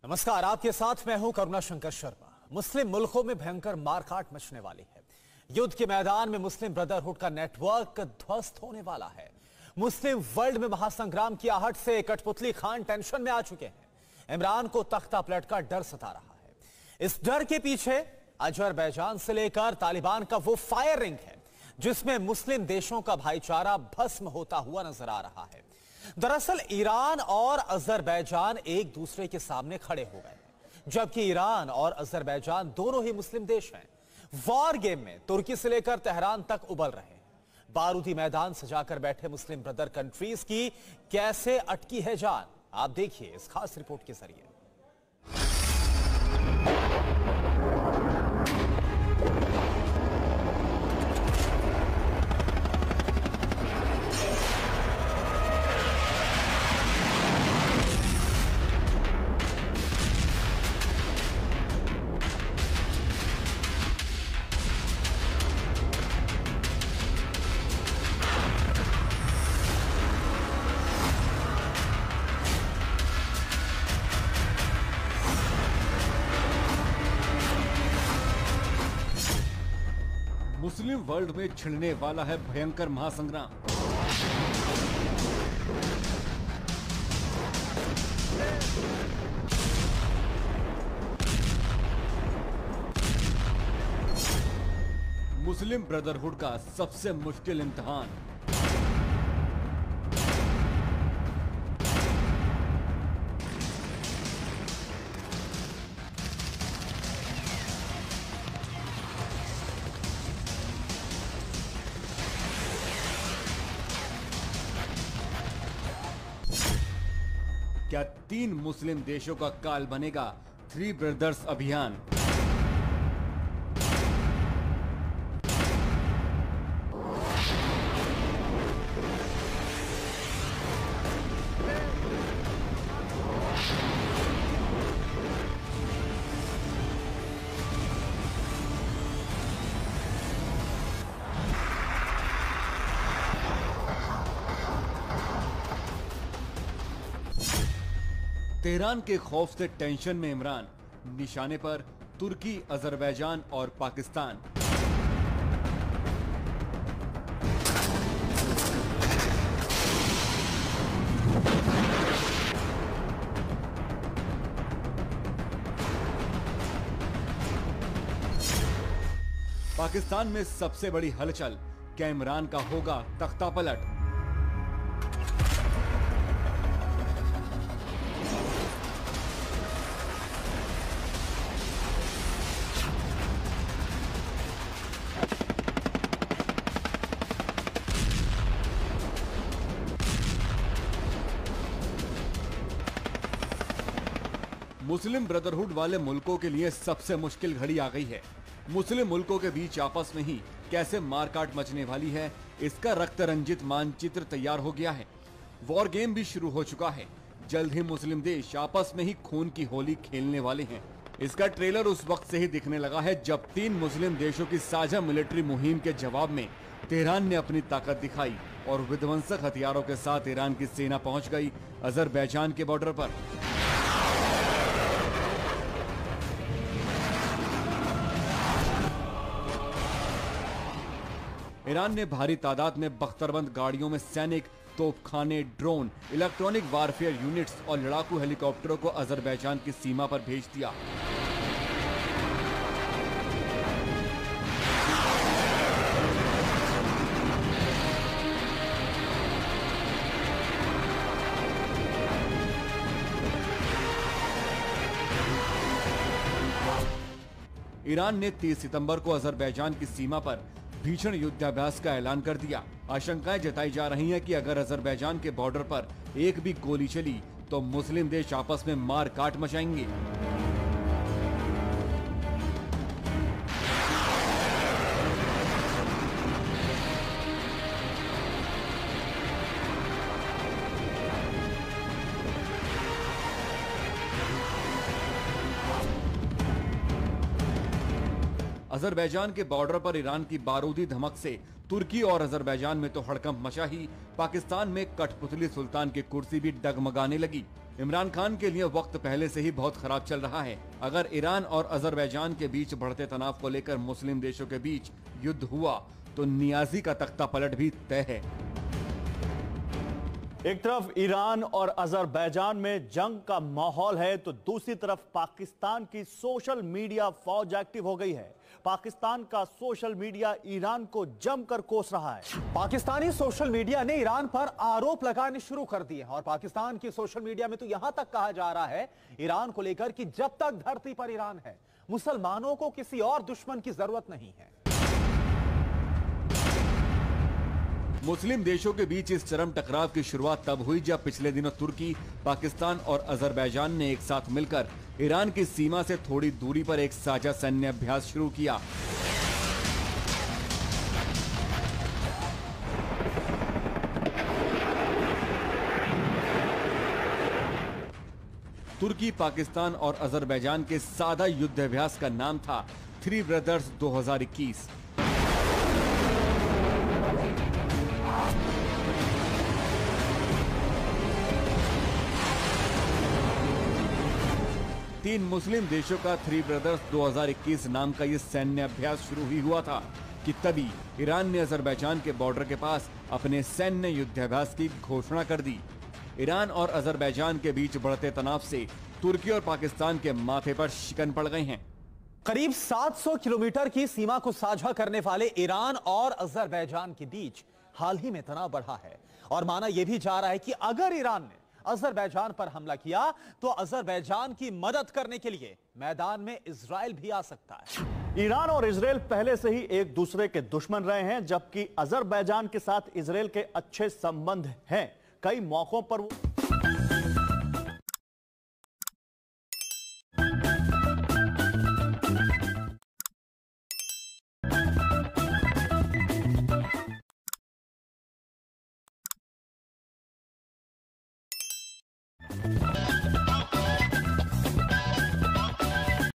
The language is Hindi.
नमस्कार, आपके साथ मैं हूं करुणा शंकर शर्मा। मुस्लिम मुल्कों में भयंकर मारकाट मचने वाली है। युद्ध के मैदान में मुस्लिम ब्रदरहुड का नेटवर्क ध्वस्त होने वाला है। मुस्लिम वर्ल्ड में महासंग्राम की आहट से कठपुतली खान टेंशन में आ चुके हैं। इमरान को तख्ता पलट का डर सता रहा है। इस डर के पीछे अजरबैजान से लेकर तालिबान का वो फायर रिंग है जिसमें मुस्लिम देशों का भाईचारा भस्म होता हुआ नजर आ रहा है। दरअसल ईरान और अजरबैजान एक दूसरे के सामने खड़े हो गए हैं, जबकि ईरान और अजरबैजान दोनों ही मुस्लिम देश हैं। वॉर गेम में तुर्की से लेकर तेहरान तक उबल रहे हैं। बारूदी मैदान सजाकर बैठे मुस्लिम ब्रदर कंट्रीज की कैसे अटकी है जान, आप देखिए इस खास रिपोर्ट के जरिए। मुस्लिम वर्ल्ड में छिड़ने वाला है भयंकर महासंग्राम। मुस्लिम ब्रदरहुड का सबसे मुश्किल इम्तिहान। क्या 3 मुस्लिम देशों का काल बनेगा थ्री ब्रदर्स अभियान? तेहरान के खौफ से टेंशन में इमरान, निशाने पर तुर्की, अजरबैजान और पाकिस्तान। पाकिस्तान में सबसे बड़ी हलचल, क्या इमरान का होगा तख्ता पलट? मुस्लिम ब्रदरहुड वाले मुल्कों के लिए सबसे मुश्किल घड़ी आ गई है। मुस्लिम मुल्कों के बीच आपस में ही कैसे मारकाट मचने वाली है, इसका रक्त रंजित मानचित्र तैयार हो गया है। वॉर गेम भी शुरू हो चुका है। जल्द ही मुस्लिम देश आपस में ही खून की होली खेलने वाले हैं। इसका ट्रेलर उस वक्त से ही दिखने लगा है जब 3 मुस्लिम देशों की साझा मिलिट्री मुहिम के जवाब में तेहरान ने अपनी ताकत दिखाई और विध्वंसक हथियारों के साथ ईरान की सेना पहुंच गई अजरबैजान के बॉर्डर पर। ईरान ने भारी तादाद में बख्तरबंद गाड़ियों में सैनिक, तोपखाने, ड्रोन, इलेक्ट्रॉनिक वारफेयर यूनिट्स और लड़ाकू हेलीकॉप्टरों को अजरबैजान की सीमा पर भेज दिया। ईरान ने 30 सितंबर को अजरबैजान की सीमा पर भीषण युद्धाभ्यास का ऐलान कर दिया। आशंकाएं जताई जा रही हैं कि अगर अजरबैजान के बॉर्डर पर एक भी गोली चली तो मुस्लिम देश आपस में मार काट मचाएंगे। अजरबैजान के बॉर्डर पर ईरान की बारूदी धमक से तुर्की और अजरबैजान में तो हड़कंप मचा ही, पाकिस्तान में कठपुतली सुल्तान की कुर्सी भी डगमगाने लगी। इमरान खान के लिए वक्त पहले से ही बहुत खराब चल रहा है। अगर ईरान और अजरबैजान के बीच बढ़ते तनाव को लेकर मुस्लिम देशों के बीच युद्ध हुआ तो नियाजी का तख्ता पलट भी तय है। एक तरफ ईरान और अजरबैजान में जंग का माहौल है तो दूसरी तरफ पाकिस्तान की सोशल मीडिया फौज एक्टिव हो गई है। पाकिस्तान का सोशल मीडिया ईरान को जमकर कोस रहा है। पाकिस्तानी सोशल मीडिया ने ईरान पर आरोप लगाने शुरू कर दिए और पाकिस्तान की सोशल मीडिया में तो यहां तक कहा जा रहा है ईरान को लेकर कि जब तक धरती पर ईरान है मुसलमानों को किसी और दुश्मन की जरूरत नहीं है। मुस्लिम देशों के बीच इस चरम टकराव की शुरुआत तब हुई जब पिछले दिनों तुर्की, पाकिस्तान और अजरबैजान ने एक साथ मिलकर ईरान की सीमा से थोड़ी दूरी पर एक साझा सैन्य अभ्यास शुरू किया। तुर्की, पाकिस्तान और अजरबैजान के सादा युद्ध अभ्यास का नाम था थ्री ब्रदर्स 2021। तीन मुस्लिम देशों का थ्री ब्रदर्स 2021 नाम का ये सैन्य अभ्यास शुरू ही हुआ था कि तभी ईरान ने अजरबैजान के बॉर्डर के पास अपने सैन्य युद्धाभ्यास की घोषणा कर दी। ईरान और अजरबैजान के बीच बढ़ते तनाव से तुर्की और पाकिस्तान के माथे पर शिकन पड़ गए हैं। करीब 700 किलोमीटर की सीमा को साझा करने वाले ईरान और अजरबैजान के बीच हाल ही में तनाव बढ़ा है और माना यह भी जा रहा है कि अगर ईरान ने अजरबैजान पर हमला किया तो अजरबैजान की मदद करने के लिए मैदान में इजराइल भी आ सकता है। ईरान और इजराइल पहले से ही एक दूसरे के दुश्मन रहे हैं, जबकि अजरबैजान के साथ इजराइल के अच्छे संबंध हैं। कई मौकों पर